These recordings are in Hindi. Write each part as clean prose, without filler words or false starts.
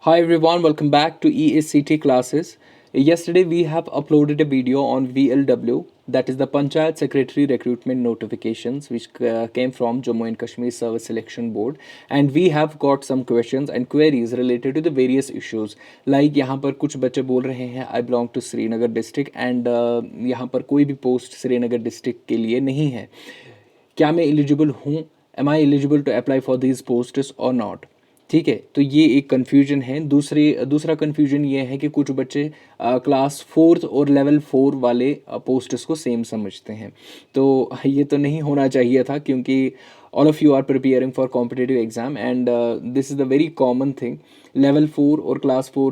Hi everyone, welcome back to ESCT classes. Yesterday we have uploaded a video on VLW, that is the Panchayat Secretary Recruitment Notifications, which came from Jammu and Kashmir Service Selection Board, and we have got some questions and queries related to the various issues. Like यहाँ पर कुछ बच्चे बोल रहे हैं I belong to Srinagar district and यहाँ पर कोई भी पोस्ट श्रीनगर डिस्ट्रिक्ट के लिए नहीं है. क्या मैं एलिजिबल हूँ? Am I eligible to apply for these posts और नॉट? ठीक है, तो ये एक कन्फ्यूजन है. दूसरा कन्फ्यूजन ये है कि कुछ बच्चे क्लास फोर्थ और लेवल 4 वाले पोस्ट्स को सेम समझते हैं. तो ये तो नहीं होना चाहिए था, क्योंकि all of you are preparing for competitive exam and this is the very common thing. Level 4 और क्लास 4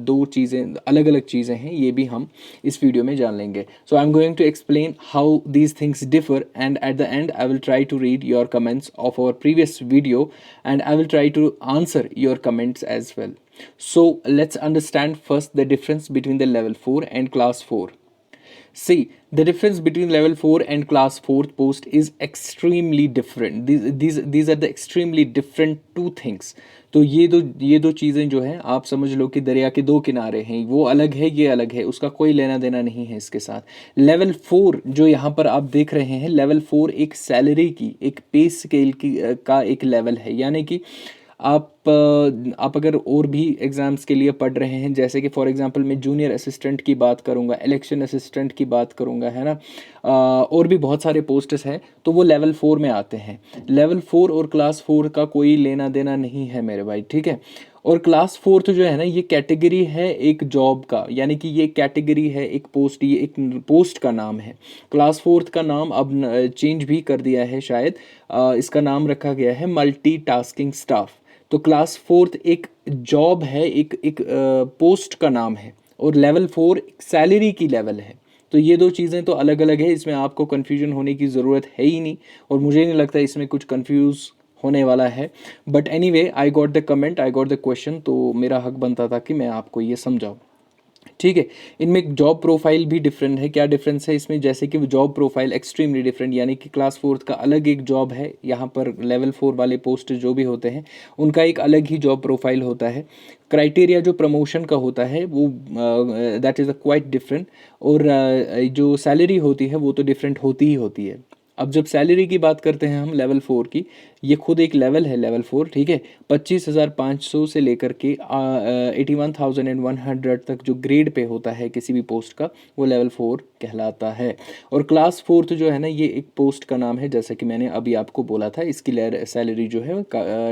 दो चीज़ें अलग अलग चीज़ें हैं, ये भी हम इस वीडियो में जान लेंगे. So I am going to explain how these things differ and at the end I will try to read your comments of our previous video and I will try to answer your comments as well. So let's understand first the difference between the level 4 and class 4. See, the difference between level 4 and class 4th post is extremely different. These are the extremely different two things. तो ये दो चीज़ें जो हैं, आप समझ लो कि दरिया के दो किनारे हैं. वो अलग है, ये अलग है, उसका कोई लेना देना नहीं है इसके साथ. लेवल 4 जो यहाँ पर आप देख रहे हैं, लेवल 4 एक सैलरी की, एक पे स्केल की का एक लेवल है. यानी कि आप अगर और भी एग्ज़ाम्स के लिए पढ़ रहे हैं, जैसे कि फॉर एग्जांपल मैं जूनियर असिस्टेंट की बात करूंगा, इलेक्शन असिस्टेंट की बात करूंगा, है ना, और भी बहुत सारे पोस्ट्स हैं, तो वो लेवल 4 में आते हैं. लेवल 4 और क्लास 4 का कोई लेना देना नहीं है मेरे भाई, ठीक है. और क्लास 4th जो है ना, ये कैटेगरी है एक जॉब का, यानी कि ये कैटेगरी है एक पोस्ट, ये एक पोस्ट का नाम है. क्लास 4th का नाम अब चेंज भी कर दिया है शायद. इसका नाम रखा गया है मल्टी टास्किंग स्टाफ. तो क्लास 4th एक जॉब है, एक पोस्ट का नाम है, और लेवल 4 सैलरी की लेवल है. तो ये दो चीज़ें तो अलग अलग है, इसमें आपको कन्फ्यूजन होने की ज़रूरत है ही नहीं, और मुझे नहीं लगता इसमें कुछ कन्फ्यूज़ होने वाला है. But anyway, I got the comment, I got the question, तो मेरा हक बनता था कि मैं आपको ये समझाऊँ. ठीक है. इनमें जॉब प्रोफाइल भी डिफरेंट है. क्या डिफरेंस है इसमें? जैसे कि जॉब प्रोफाइल एक्सट्रीमली डिफरेंट, यानी कि क्लास 4th का अलग एक जॉब है, यहाँ पर लेवल 4 वाले पोस्ट जो भी होते हैं उनका एक अलग ही जॉब प्रोफाइल होता है. क्राइटेरिया जो प्रमोशन का होता है वो that is a quite different. और जो सैलरी होती है वो तो डिफरेंट होती ही होती है. अब जब सैलरी की बात करते हैं हम लेवल 4 की, ये खुद एक लेवल है लेवल 4, ठीक है. 25,500 से लेकर के 81,100 तक जो ग्रेड पे होता है किसी भी पोस्ट का, वो लेवल 4 कहलाता है. और क्लास 4th जो है ना, ये एक पोस्ट का नाम है, जैसा कि मैंने अभी आपको बोला था. इसकी सैलरी जो है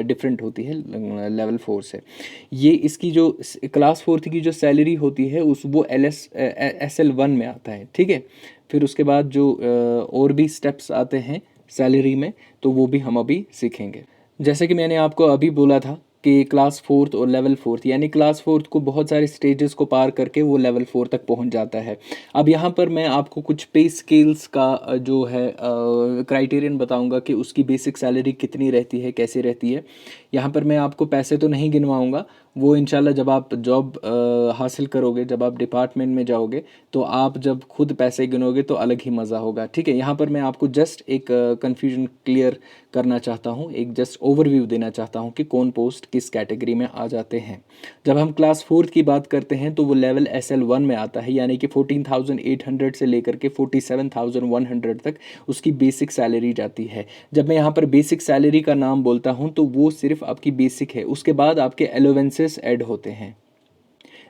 डिफरेंट होती है लेवल 4 से. ये इसकी जो क्लास 4th की जो सैलरी होती है उस वो SL1 में आता है, ठीक है. फिर उसके बाद जो और भी स्टेप्स आते हैं सैलरी में, तो वो भी हम अभी सीखेंगे. जैसे कि मैंने आपको अभी बोला था कि क्लास 4th और लेवल 4th, यानी क्लास 4th को बहुत सारे स्टेजेस को पार करके वो लेवल 4 तक पहुंच जाता है. अब यहाँ पर मैं आपको कुछ पे स्केल्स का जो है क्राइटेरियन बताऊंगा कि उसकी बेसिक सैलरी कितनी रहती है, कैसे रहती है. यहाँ पर मैं आपको पैसे तो नहीं गिनवाऊंगा, वो इंशाल्लाह जब आप जॉब हासिल करोगे, जब आप डिपार्टमेंट में जाओगे, तो आप जब खुद पैसे गिनोगे तो अलग ही मज़ा होगा, ठीक है. यहाँ पर मैं आपको जस्ट एक कन्फ्यूजन क्लियर करना चाहता हूँ, एक जस्ट ओवरव्यू देना चाहता हूँ कि कौन पोस्ट किस कैटेगरी में आ जाते हैं. जब हम क्लास 4th की बात करते हैं तो वो लेवल SL1 में आता है, यानी कि 14,800 से लेकर के 47,100 तक उसकी बेसिक सैलरी जाती है. जब मैं यहाँ पर बेसिक सैलरी का नाम बोलता हूँ तो वो सिर्फ आपकी बेसिक है. उसके बाद आपके एलोवेंसेस ऐड होते हैं,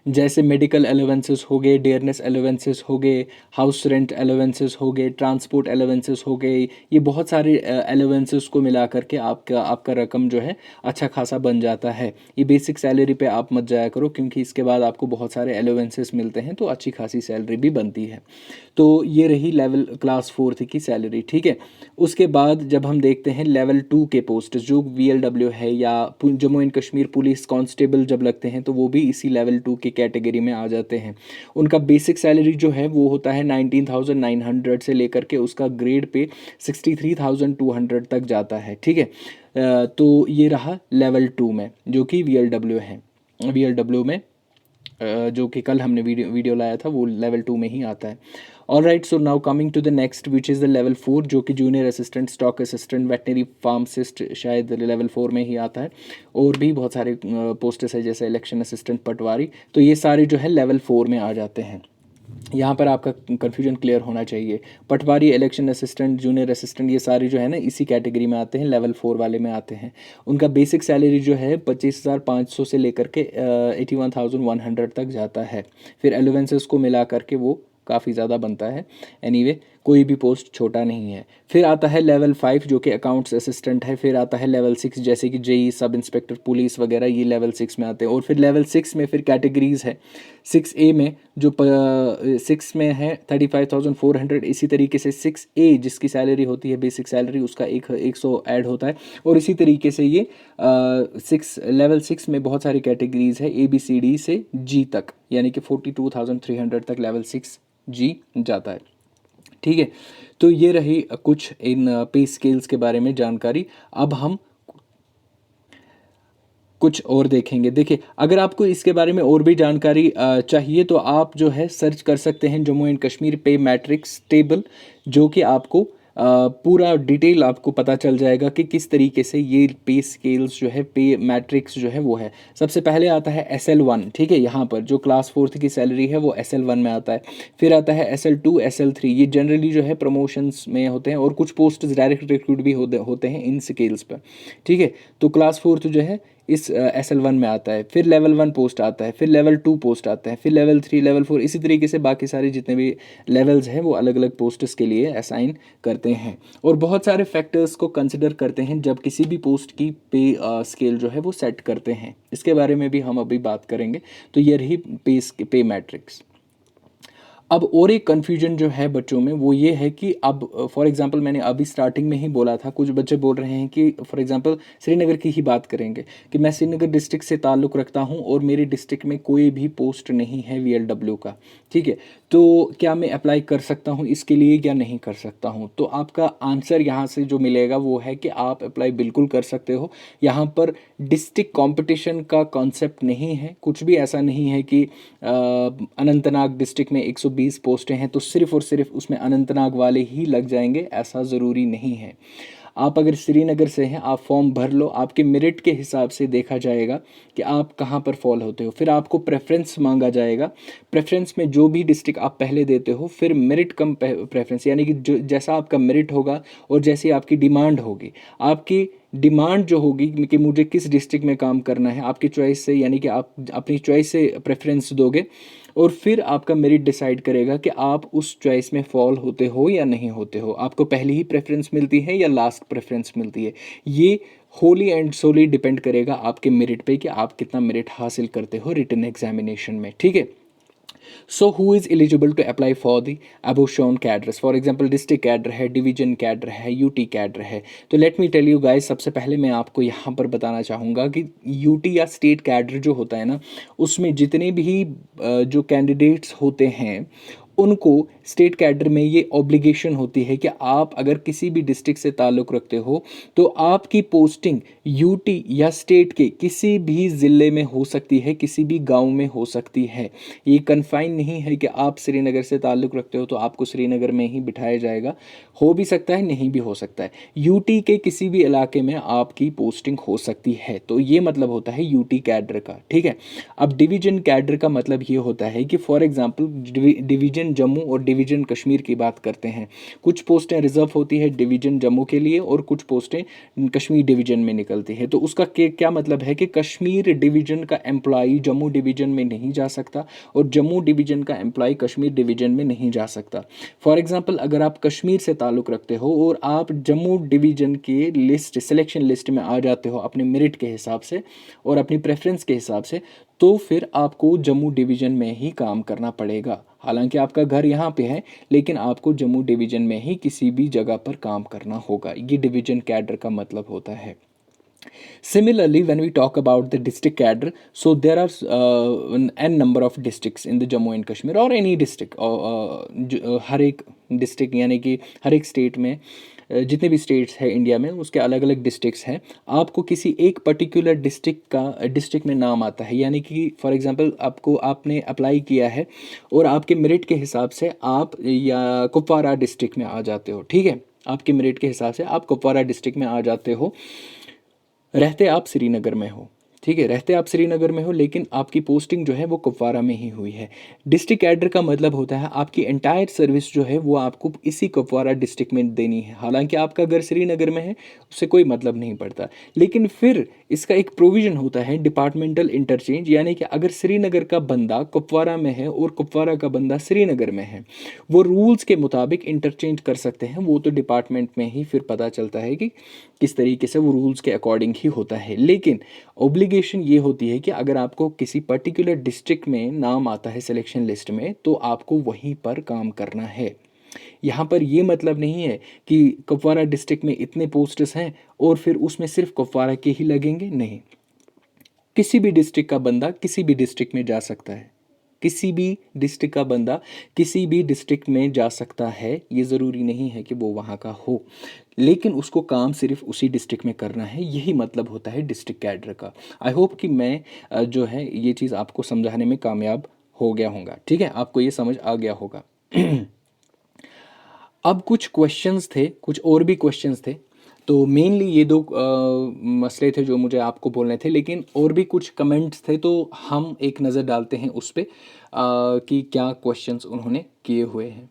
जैसे मेडिकल एलोवेंसेस हो गए, डेयरनेस एलोवेंसेस हो गए, हाउस रेंट एलोवेंसेस हो गए, ट्रांसपोर्ट एलोवेंसेस हो गए. ये बहुत सारे एलोवेंसेस को मिला करके आपका रकम जो है अच्छा खासा बन जाता है. ये बेसिक सैलरी पे आप मत जाया करो, क्योंकि इसके बाद आपको बहुत सारे एलोवेंसेस मिलते हैं, तो अच्छी खासी सैलरी भी बनती है. तो ये रही लेवल क्लास 4th की सैलरी, ठीक है. उसके बाद जब हम देखते हैं लेवल 2 के पोस्ट, जो VLW है या Jammu and Kashmir police constable जब लगते हैं, तो वो भी इसी लेवल 2 की कैटेगरी में आ जाते हैं. उनका बेसिक सैलरी जो है वो होता है 19,900 से लेकर के उसका ग्रेड पे 63,200 तक जाता है, ठीक है. तो ये रहा लेवल 2 में, जो कि VLW है. VLW में जो कि कल हमने वीडियो लाया था वो लेवल 2 में ही आता है। All right, so now coming to the next which is the level 4, जो कि junior assistant, stock assistant, veterinary pharmacist शायद लेवल 4 में ही आता है। और भी बहुत सारे पोस्ट्स है जैसे इलेक्शन असिस्टेंट, पटवारी, तो ये सारे जो है लेवल 4 में आ जाते हैं। यहाँ पर आपका कन्फ्यूजन क्लियर होना चाहिए। पटवारी, इलेक्शन असिस्टेंट, जूनियर असिस्टेंट, ये सारे जो है ना इसी कैटेगरी में आते हैं, लेवल 4 वाले में आते हैं। उनका बेसिक सैलरी जो है 25,500 से लेकर के 81,100 तक जाता है। फिर एलोवेंसेस को मिला करके वो काफ़ी ज़्यादा बनता है। एनीवे कोई भी पोस्ट छोटा नहीं है। फिर आता है लेवल 5 जो कि अकाउंट्स असिस्टेंट है। फिर आता है लेवल 6 जैसे कि जेई, सब इंस्पेक्टर, पुलिस वगैरह, ये लेवल 6 में आते हैं। और फिर लेवल 6 में फिर कैटेगरीज है। 6A में जो 6 में है 35,400, इसी तरीके से 6A जिसकी सैलरी होती है बेसिक सैलरी, उसका 100 ऐड होता है। और इसी तरीके से ये लेवल 6 में बहुत सारी कैटेगरीज है, ABCD से G तक, यानी कि 42,300 तक लेवल 6G जाता है। ठीक है, तो ये रही कुछ इन पे स्केल्स के बारे में जानकारी। अब हम कुछ और देखेंगे। देखिए, अगर आपको इसके बारे में और भी जानकारी चाहिए तो आप जो है सर्च कर सकते हैं जम्मू एंड कश्मीर पे मैट्रिक्स टेबल, जो कि आपको पूरा डिटेल आपको पता चल जाएगा कि किस तरीके से ये पे स्केल्स जो है, पे मैट्रिक्स जो है वो है। सबसे पहले आता है SL1, ठीक है, यहाँ पर जो क्लास 4th की सैलरी है वो SL1 में आता है। फिर आता है SL2, SL3, ये जनरली जो है प्रमोशंस में होते हैं और कुछ पोस्ट डायरेक्ट रिक्रूट भी होते हैं इन स्केल्स पर। ठीक है, तो क्लास 4th जो है इस SL1 में आता है। फिर लेवल 1 पोस्ट आता है, फिर लेवल 2 पोस्ट आता है, फिर लेवल 3, लेवल 4, इसी तरीके से बाकी सारे जितने भी लेवल्स हैं वो अलग अलग पोस्ट्स के लिए असाइन करते हैं। और बहुत सारे फैक्टर्स को कंसिडर करते हैं जब किसी भी पोस्ट की पे स्केल जो है वो सेट करते हैं। इसके बारे में भी हम अभी बात करेंगे। तो ये रही पे मैट्रिक्स। अब और एक कन्फ्यूजन जो है बच्चों में वो ये है कि अब फॉर एग्जांपल मैंने अभी स्टार्टिंग में ही बोला था, कुछ बच्चे बोल रहे हैं कि फॉर एग्जांपल श्रीनगर की ही बात करेंगे कि मैं श्रीनगर डिस्ट्रिक्ट से ताल्लुक़ रखता हूं और मेरे डिस्ट्रिक्ट में कोई भी पोस्ट नहीं है VLW का। ठीक है, तो क्या मैं अप्लाई कर सकता हूं इसके लिए या नहीं कर सकता हूं? तो आपका आंसर यहाँ से जो मिलेगा वो है कि आप अप्लाई बिल्कुल कर सकते हो। यहाँ पर डिस्ट्रिक्ट कॉम्पिटिशन का कॉन्सेप्ट नहीं है, कुछ भी ऐसा नहीं है कि अनंतनाग डिस्ट्रिक्ट में 120 पोस्टें हैं तो सिर्फ और सिर्फ उसमें अनंतनाग वाले ही लग जाएंगे, ऐसा ज़रूरी नहीं है। आप अगर श्रीनगर से हैं, आप फॉर्म भर लो, आपके मेरिट के हिसाब से देखा जाएगा कि आप कहाँ पर फॉल होते हो। फिर आपको प्रेफरेंस मांगा जाएगा। प्रेफरेंस में जो भी डिस्ट्रिक्ट आप पहले देते हो, फिर मेरिट कम प्रेफरेंस, यानी कि जो जैसा आपका मेरिट होगा और जैसी आपकी डिमांड होगी, आपकी डिमांड जो होगी कि मुझे किस डिस्ट्रिक्ट में काम करना है, आपकी चॉइस से, यानी कि आप अपनी चॉइस से प्रेफरेंस दोगे और फिर आपका मेरिट डिसाइड करेगा कि आप उस चॉइस में फॉल होते हो या नहीं होते हो। आपको पहले ही प्रेफरेंस मिलती है या लास्ट प्रेफरेंस मिलती है, ये होली एंड सोली डिपेंड करेगा आपके मेरिट पे कि आप कितना मेरिट हासिल करते हो रिटन एग्जामिनेशन में। ठीक है, so who is eligible to apply for the above shown cadres? For example district cadre है, डिवीजन कैडर है, यूटी कैडर है। तो let me tell you guys, सबसे पहले मैं आपको यहाँ पर बताना चाहूँगा कि यूटी या स्टेट कैडर जो होता है ना, उसमें जितने भी जो कैंडिडेट्स होते हैं उनको स्टेट कैडर में ये ऑब्लिगेशन होती है कि आप अगर किसी भी डिस्ट्रिक्ट से ताल्लुक़ रखते हो तो आपकी पोस्टिंग यूटी या स्टेट के किसी भी ज़िले में हो सकती है, किसी भी गांव में हो सकती है। ये कन्फाइन नहीं है कि आप श्रीनगर से ताल्लुक़ रखते हो तो आपको श्रीनगर में ही बिठाया जाएगा। हो भी सकता है, नहीं भी हो सकता है। यूटी के किसी भी इलाके में आपकी पोस्टिंग हो सकती है। तो ये मतलब होता है यूटी कैडर का। ठीक है, अब डिवीजन कैडर का मतलब ये होता है कि फॉर एग्जांपल डिवीजन जम्मू और डिवीजन कश्मीर की बात करते हैं। कुछ पोस्टें रिजर्व होती है डिवीजन जम्मू के लिए और कुछ पोस्टें कश्मीर डिवीजन में निकलती है। तो उसका क्या मतलब है कि कश्मीर डिवीजन का एम्प्लॉई जम्मू डिवीजन में नहीं जा सकता और जम्मू डिवीजन का एम्प्लॉय कश्मीर डिवीजन में नहीं जा सकता। फॉर एग्जांपल अगर आप कश्मीर से ताल्लुक़ रखते हो और आप जम्मू डिवीजन के लिस्ट सिलेक्शन लिस्ट में आ जाते हो अपने मेरिट के हिसाब से और अपनी प्रेफरेंस के हिसाब से, तो फिर आपको जम्मू डिवीजन में ही काम करना पड़ेगा। हालांकि आपका घर यहाँ पे है लेकिन आपको जम्मू डिवीजन में ही किसी भी जगह पर काम करना होगा। ये डिवीजन कैडर का मतलब होता है। Similarly, when we talk about the district cadre, so there are an n number of districts in the Jammu and Kashmir or any district, हर एक डिस्ट्रिक्ट यानी कि हर एक स्टेट में जितने भी स्टेट्स हैं इंडिया में उसके अलग अलग डिस्ट्रिक्ट्स हैं, आपको किसी एक पर्टिकुलर डिस्ट्रिक्ट में नाम आता है, यानी कि फॉर एग्जांपल आपने अप्लाई किया है और आपके मेरिट के हिसाब से आप या कुपवारा डिस्ट्रिक्ट में आ जाते हो, ठीक है, आपके मेरिट के हिसाब से आप कुपवारा डिस्ट्रिक्ट में आ जाते हो, रहते आप श्रीनगर में हो, ठीक है, रहते आप श्रीनगर में हो लेकिन आपकी पोस्टिंग जो है वो कुपवारा में ही हुई है। डिस्ट्रिक्ट कैडर का मतलब होता है आपकी एंटायर सर्विस जो है वो आपको इसी कुपवारा डिस्ट्रिक्ट में देनी है, हालांकि आपका घर श्रीनगर में है उससे कोई मतलब नहीं पड़ता। लेकिन फिर इसका एक प्रोविज़न होता है डिपार्टमेंटल इंटरचेंज, यानी कि अगर श्रीनगर का बंदा कुपवारा में है और कुपवारा का बंदा श्रीनगर में है, वो रूल्स के मुताबिक इंटरचेंज कर सकते हैं। वो तो डिपार्टमेंट में ही फिर पता चलता है कि किस तरीके से वो रूल्स के अकॉर्डिंग ही होता है। लेकिन ऑब्लिगेशन ये होती है कि अगर आपको किसी पर्टिकुलर डिस्ट्रिक्ट में नाम आता है सिलेक्शन लिस्ट में तो आपको वहीं पर काम करना है। यहाँ पर ये मतलब नहीं है कि कुपवारा डिस्ट्रिक्ट में इतने पोस्ट्स हैं और फिर उसमें सिर्फ कुपवारा के ही लगेंगे, नहीं, किसी भी डिस्ट्रिक्ट का बंदा किसी भी डिस्ट्रिक्ट में जा सकता है, किसी भी डिस्ट्रिक्ट का बंदा किसी भी डिस्ट्रिक्ट में जा सकता है, ये ज़रूरी नहीं है कि वो वहाँ का हो, लेकिन उसको काम सिर्फ उसी डिस्ट्रिक्ट में करना है, यही मतलब होता है डिस्ट्रिक्ट कैडर का। आई होप कि मैं जो है ये चीज़ आपको समझाने में कामयाब हो गया होगा, ठीक है, आपको ये समझ आ गया होगा। अब कुछ क्वेश्चंस थे, कुछ और भी क्वेश्चंस थे, तो मेनली ये दो मसले थे जो मुझे आपको बोलने थे, लेकिन और भी कुछ कमेंट्स थे तो हम एक नज़र डालते हैं उस पर कि क्या क्वेश्चंस उन्होंने किए हुए हैं।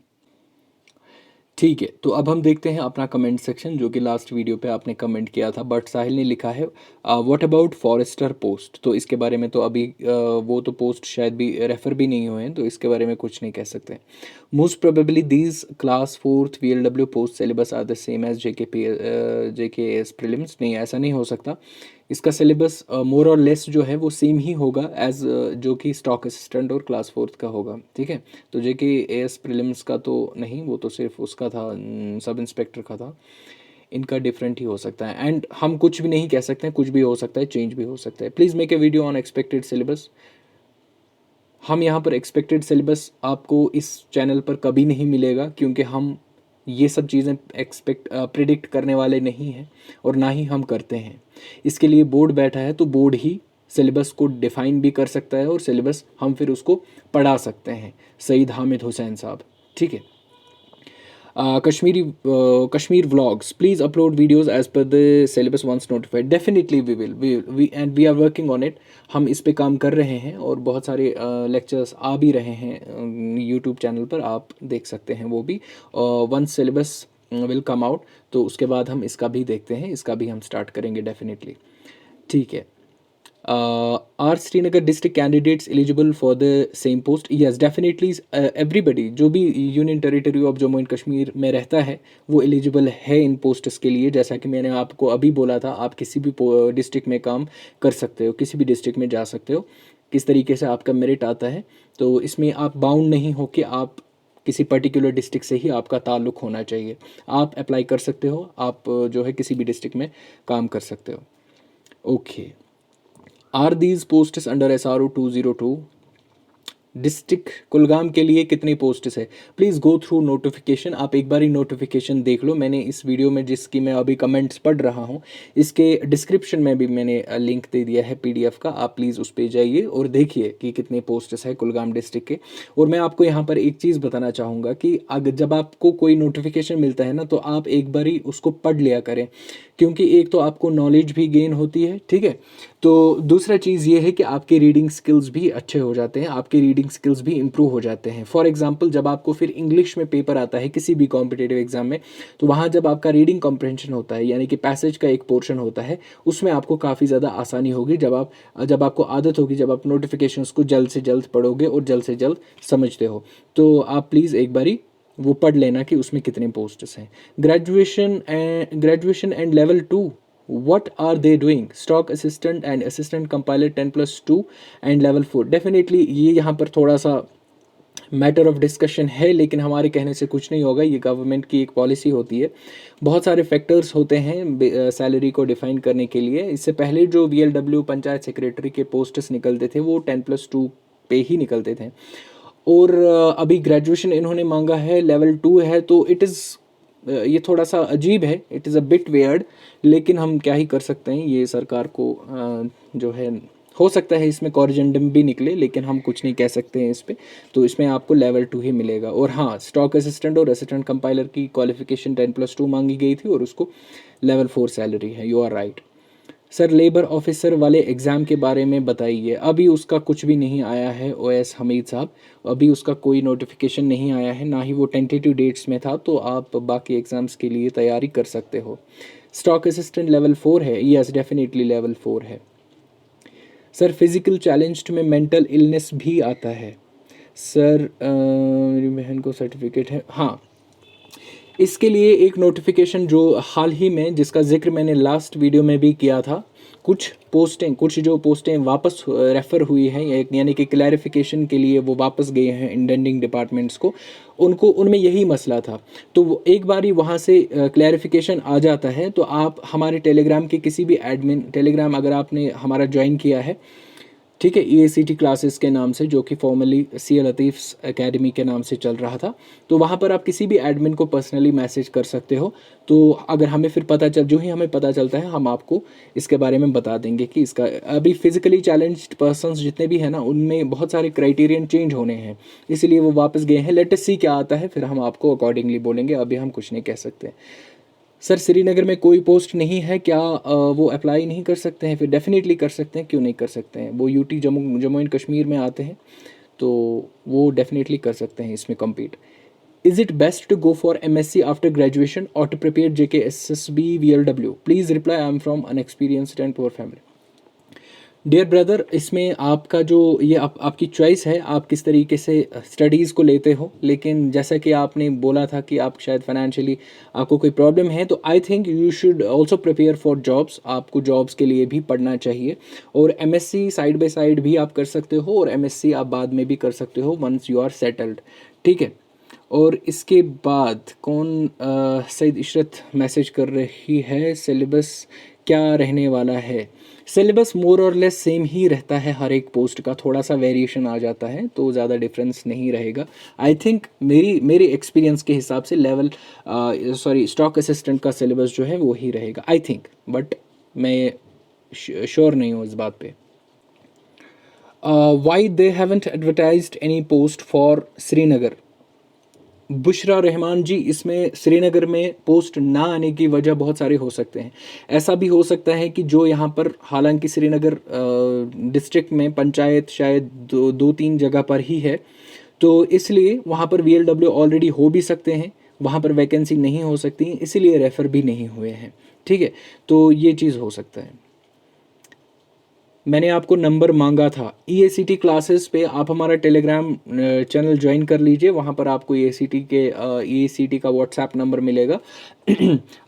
ठीक है, तो अब हम देखते हैं अपना कमेंट सेक्शन, जो कि लास्ट वीडियो पे आपने कमेंट किया था, बट साहिल ने लिखा है व्हाट अबाउट फॉरेस्टर पोस्ट। तो इसके बारे में तो अभी वो तो पोस्ट शायद भी रेफ़र भी नहीं हुए हैं, तो इसके बारे में कुछ नहीं कह सकते। Most probably these class 4th VLW post syllabus are the same as JKS prelims. नहीं, ऐसा नहीं हो सकता, इसका सिलेबस मोर और लेस जो है वो सेम ही होगा एज जो कि स्टॉक असिस्टेंट और क्लास 4th का होगा, ठीक है। तो JKS प्रीलिम्स का तो नहीं, वो तो सिर्फ उसका था, सब इंस्पेक्टर का था, इनका डिफरेंट ही हो सकता है। एंड हम कुछ भी नहीं कह सकते हैं, कुछ भी हो सकता है, चेंज भी हो सकता है। Please make a video on expected syllabus. हम यहाँ पर एक्सपेक्टेड सिलेबस आपको इस चैनल पर कभी नहीं मिलेगा, क्योंकि हम ये सब चीज़ें प्रिडिक्ट करने वाले नहीं हैं और ना ही हम करते हैं। इसके लिए बोर्ड बैठा है, तो बोर्ड ही सिलेबस को डिफ़ाइन भी कर सकता है और सिलेबस हम फिर उसको पढ़ा सकते हैं। सईद हामिद हुसैन साहब, ठीक है। Kashmir vlogs, please upload videos as per the syllabus once notified. Definitely we will, we and we are working on it. हम इस पे काम कर रहे हैं और बहुत सारे लेक्चर्स आ भी रहे हैं यूट्यूब चैनल पर, आप देख सकते हैं वो भी। Once syllabus will come out तो उसके बाद हम इसका भी देखते हैं, इसका भी हम स्टार्ट करेंगे डेफिनेटली, ठीक है। Are Srinagar district candidates eligible for the same post? Yes definitely, everybody जो भी union territory of Jammu and Kashmir में रहता है वो एलिजिबल है इन पोस्ट्स के लिए। जैसा कि मैंने आपको अभी बोला था, आप किसी भी डिस्ट्रिक्ट में काम कर सकते हो, किसी भी डिस्ट्रिक्ट में जा सकते हो, किस तरीके से आपका मेरिट आता है। तो इसमें आप बाउंड नहीं हो कि आप किसी पर्टिकुलर डिस्ट्रिक्ट से ही आपका ताल्लुक़ होना चाहिए, आप अप्लाई कर सकते हो, आप जो है किसी भी डिस्ट्रिक्ट में काम कर सकते हो। Okay, are these posts under SRO 202? District Kulgam के लिए कितनी पोस्ट्स है? प्लीज़ गो थ्रू नोटिफिकेशन, आप एक बार ही नोटिफिकेशन देख लो। मैंने इस वीडियो में जिसकी मैं अभी कमेंट्स पढ़ रहा हूँ, इसके डिस्क्रिप्शन में भी मैंने लिंक दे दिया है PDF का, आप प्लीज़ उस पर जाइए और देखिए कि कितने पोस्ट्स है कुलगाम डिस्ट्रिक्ट के। और मैं आपको यहाँ पर एक चीज़ बताना चाहूँगा कि अगर जब आपको कोई नोटिफिकेशन मिलता है ना, तो आप एक बार ही उसको पढ़ लिया करें, क्योंकि एक तो आपको नॉलेज भी गेन होती है, ठीक है, तो दूसरा चीज़ ये है कि आपके रीडिंग स्किल्स भी अच्छे हो जाते हैं, आपके रीडिंग स्किल्स भी इम्प्रूव हो जाते हैं। फॉर एग्जांपल, जब आपको फिर इंग्लिश में पेपर आता है किसी भी कॉम्पिटिटिव एग्जाम में, तो वहाँ जब आपका रीडिंग कॉम्प्रहेंशन होता है, यानी कि पैसेज का एक पोर्शन होता है, उसमें आपको काफ़ी ज़्यादा आसानी होगी। जब आपको आदत होगी, जब आप नोटिफिकेशंस को जल्द से जल्द पढ़ोगे और जल्द से जल्द समझते हो, तो आप प्लीज़ एक बारी वो पढ़ लेना कि उसमें कितने पोस्ट्स हैं। Graduation and level 2, what are they doing? Stock assistant and assistant compiler 10+2 and level 4। Definitely ये यहाँ पर थोड़ा सा मैटर ऑफ डिस्कशन है, लेकिन हमारे कहने से कुछ नहीं होगा, ये गवर्नमेंट की एक पॉलिसी होती है। बहुत सारे फैक्टर्स होते हैं सैलरी को डिफाइन करने के लिए। इससे पहले जो VLW पंचायत सेक्रेटरी के पोस्ट्स निकलते थे वो 10+2 पे ही निकलते थे, और अभी ग्रेजुएशन इन्होंने मांगा है लेवल 2 है, तो इट इज़ ये थोड़ा सा अजीब है, it is a bit weird, लेकिन हम क्या ही कर सकते हैं, ये सरकार को जो है, हो सकता है इसमें कॉरिजेंडम भी निकले, लेकिन हम कुछ नहीं कह सकते हैं इस पे। तो इसमें आपको लेवल 2 ही मिलेगा। और हाँ, स्टॉक असिस्टेंट और असिस्टेंट कंपाइलर की क्वालिफिकेशन 10+2 मांगी गई थी और उसको लेवल 4 सैलरी है। You are right. Sir labour officer वाले एग्ज़ाम के बारे में बताइए। अभी उसका कुछ भी नहीं आया है ओएस हमीद साहब, अभी उसका कोई नोटिफिकेशन नहीं आया है, ना ही वो टेंटेटिव डेट्स में था, तो आप बाकी एग्ज़ाम्स के लिए तैयारी कर सकते हो। स्टॉक असिस्टेंट लेवल 4 है, यस डेफिनेटली लेवल 4 है। सर फिज़िकल चैलेंज्ड में मेंटल इलनेस भी आता है। सर मेरी बहन को सर्टिफिकेट है, हाँ, इसके लिए एक नोटिफिकेशन जो हाल ही में, जिसका जिक्र मैंने लास्ट वीडियो में भी किया था, कुछ जो पोस्टें वापस रेफ़र हुई हैं, यानी कि क्लैरिफिकेशन के लिए वो वापस गए हैं इंडेंडिंग डिपार्टमेंट्स को, उनको उनमें यही मसला था। तो वो एक बार ही वहाँ से क्लैरिफिकेशन आ जाता है, तो आप हमारे टेलीग्राम के किसी भी एडमिन, टेलीग्राम अगर आपने हमारा ज्वाइन किया है, ठीक है, EACT क्लासेस के नाम से, जो कि फॉर्मली सी लतीफ़ एकेडमी के नाम से चल रहा था, तो वहाँ पर आप किसी भी एडमिन को पर्सनली मैसेज कर सकते हो। तो अगर हमें फिर जो ही हमें पता चलता है, हम आपको इसके बारे में बता देंगे कि इसका अभी फिजिकली चैलेंज्ड पर्सन्स जितने भी हैं ना, उनमें बहुत सारे क्राइटेरियन चेंज होने हैं, इसलिए वो वापस गए हैं। लेट अस सी क्या आता है, फिर हम आपको अकॉर्डिंगली बोलेंगे, अभी हम कुछ नहीं कह सकते। सर श्रीनगर में कोई पोस्ट नहीं है क्या, वो अप्लाई नहीं कर सकते हैं? फिर डेफिनेटली कर सकते हैं, क्यों नहीं कर सकते हैं, वो यूटी जम्मू एंड कश्मीर में आते हैं, तो वो डेफिनेटली कर सकते हैं इसमें compete. Is it best to go for MSc after graduation or to prepare JK SSB VLW? Please reply, I am from unexperienced and poor family. Dear brother, इसमें आपका जो ये आपकी चॉइस है, आप किस तरीके से स्टडीज़ को लेते हो, लेकिन जैसा कि आपने बोला था कि आप शायद फाइनेंशियली आपको कोई प्रॉब्लम है, तो I think you should also prepare for jobs. आपको जॉब्स के लिए भी पढ़ना चाहिए, और MSc साइड बाय साइड भी आप कर सकते हो, और MSc आप बाद में भी कर सकते हो वंस यू आर सेटल्ड, ठीक है। और इसके बाद कौन सईद इशरत मैसेज कर रही है, सिलेबस क्या रहने वाला है? सिलेबस मोर और लेस सेम ही रहता है, हर एक पोस्ट का थोड़ा सा वेरिएशन आ जाता है, तो ज़्यादा डिफरेंस नहीं रहेगा। आई थिंक मेरे एक्सपीरियंस के हिसाब से स्टॉक असिस्टेंट का सिलेबस जो है वो ही रहेगा, आई थिंक, बट मैं श्योर नहीं हूँ इस बात पे। Why they haven't advertised any post for Srinagar? Bushra Rahman ji, इसमें श्रीनगर में पोस्ट ना आने की वजह बहुत सारे हो सकते हैं। ऐसा भी हो सकता है कि जो यहाँ पर, हालांकि श्रीनगर डिस्ट्रिक्ट में पंचायत शायद दो तीन जगह पर ही है, तो इसलिए वहाँ पर VLW ऑलरेडी हो भी सकते हैं, वहाँ पर वैकेंसी नहीं हो सकती, इसीलिए रेफ़र भी नहीं हुए हैं, ठीक है। तो ये चीज़ हो सकता है। मैंने आपको नंबर मांगा था। EACT क्लासेस पे आप हमारा टेलीग्राम चैनल ज्वाइन कर लीजिए, वहाँ पर आपको EACT का व्हाट्सएप नंबर मिलेगा।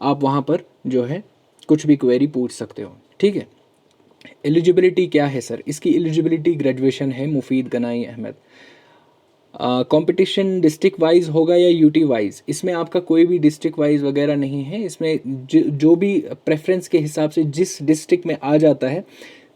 आप वहाँ पर जो है कुछ भी क्वेरी पूछ सकते हो, ठीक है। एलिजिबिलिटी क्या है सर? इसकी एलिजिबिलिटी ग्रेजुएशन है। मुफीद Ganai Ahmad. Competition district wise होगा या यूटी वाइज? इसमें आपका कोई भी डिस्ट्रिक्ट वाइज वगैरह नहीं है, इसमें जो भी प्रेफरेंस के हिसाब से जिस डिस्ट्रिक्ट में आ जाता है,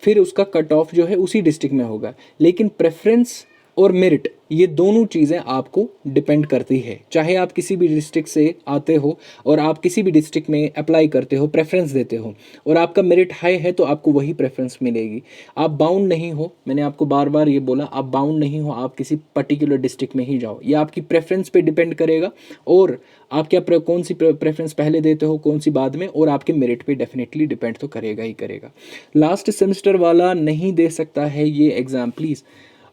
फिर उसका कट ऑफ जो है उसी डिस्ट्रिक्ट में होगा। लेकिन प्रेफरेंस और मेरिट, ये दोनों चीज़ें आपको डिपेंड करती है। चाहे आप किसी भी डिस्ट्रिक्ट से आते हो और आप किसी भी डिस्ट्रिक्ट में अप्लाई करते हो, प्रेफरेंस देते हो, और आपका मेरिट हाई है, तो आपको वही प्रेफरेंस मिलेगी। आप बाउंड नहीं हो, मैंने आपको बार बार ये बोला, आप बाउंड नहीं हो, आप किसी पर्टिकुलर डिस्ट्रिक्ट में ही जाओ। ये आपकी प्रेफरेंस पे डिपेंड करेगा, और आप क्या कौन सी प्रेफरेंस पहले देते हो, कौन सी बाद में, और आपके मेरिट पे डेफिनेटली डिपेंड तो करेगा ही करेगा। लास्ट सेमेस्टर वाला नहीं दे सकता है ये exam please?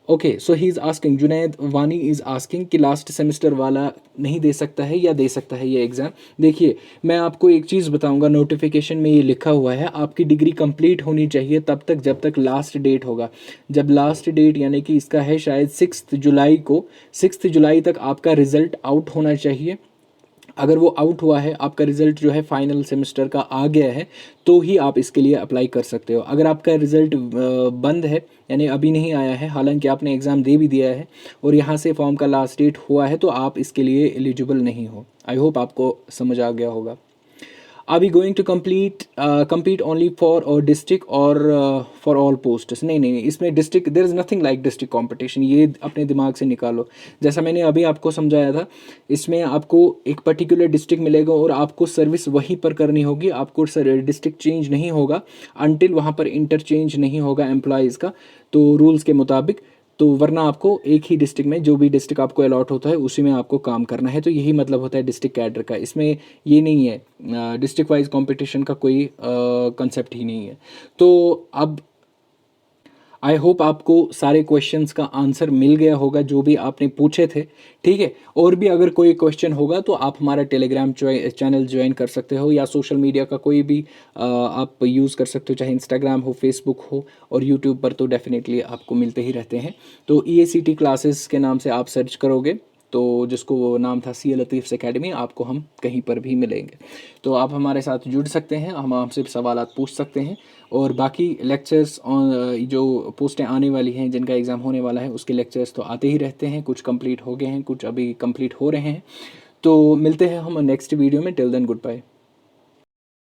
Okay, so he is asking, Junaid वानी इज़ आस्किंग कि लास्ट सेमेस्टर वाला नहीं दे सकता है या दे सकता है ये एग्ज़ाम। देखिए, मैं आपको एक चीज़ बताऊंगा, नोटिफिकेशन में ये लिखा हुआ है, आपकी डिग्री कंप्लीट होनी चाहिए तब तक जब तक लास्ट डेट होगा। जब लास्ट डेट यानी कि इसका है शायद 6 जुलाई को, 6 जुलाई तक आपका रिज़ल्ट आउट होना चाहिए। अगर वो आउट हुआ है, आपका रिज़ल्ट जो है फाइनल सेमेस्टर का आ गया है, तो ही आप इसके लिए अप्लाई कर सकते हो। अगर आपका रिज़ल्ट बंद है, यानी अभी नहीं आया है, हालांकि आपने एग्ज़ाम दे भी दिया है और यहाँ से फॉर्म का लास्ट डेट हुआ है, तो आप इसके लिए एलिजिबल नहीं हो। आई होप आपको समझ आ गया होगा। Are we going to compete only for our district or for all posts? नहीं नहीं, इसमें district, there is nothing like district competition, ये अपने दिमाग से निकालो। जैसा मैंने अभी आपको समझाया था, इसमें आपको एक पर्टिकुलर डिस्ट्रिक्ट मिलेगा और आपको सर्विस वहीं पर करनी होगी, आपको डिस्ट्रिक्ट चेंज नहीं होगा अनटिल वहाँ पर इंटरचेंज नहीं होगा एम्प्लॉयज़ का, तो रूल्स के मुताबिक। तो वरना आपको एक ही डिस्ट्रिक्ट में, जो भी डिस्ट्रिक्ट आपको अलॉट होता है उसी में आपको काम करना है। तो यही मतलब होता है डिस्ट्रिक्ट कैडर का। इसमें ये नहीं है, डिस्ट्रिक्ट वाइज कंपटीशन का कोई कंसेप्ट ही नहीं है। तो अब आई होप आपको सारे क्वेश्चंस का आंसर मिल गया होगा जो भी आपने पूछे थे, ठीक है। और भी अगर कोई क्वेश्चन होगा तो आप हमारा टेलीग्राम चैनल ज्वाइन कर सकते हो, या सोशल मीडिया का कोई भी आप यूज़ कर सकते हो, चाहे इंस्टाग्राम हो, फेसबुक हो, और यूट्यूब पर तो डेफिनेटली आपको मिलते ही रहते हैं। तो EACT क्लासेस के नाम से आप सर्च करोगे तो जिसको वो नाम था सी लतीफ़ अकेडमी, आपको हम कहीं पर भी मिलेंगे। तो आप हमारे साथ जुड़ सकते हैं, हम आपसे सवालात पूछ सकते हैं। और बाकी लेक्चर्स जो पोस्टें आने वाली हैं, जिनका एग्ज़ाम होने वाला है, उसके लेक्चर्स तो आते ही रहते हैं, कुछ कंप्लीट हो गए हैं, कुछ अभी कंप्लीट हो रहे हैं। तो मिलते हैं हम नेक्स्ट वीडियो में। Till then good bye.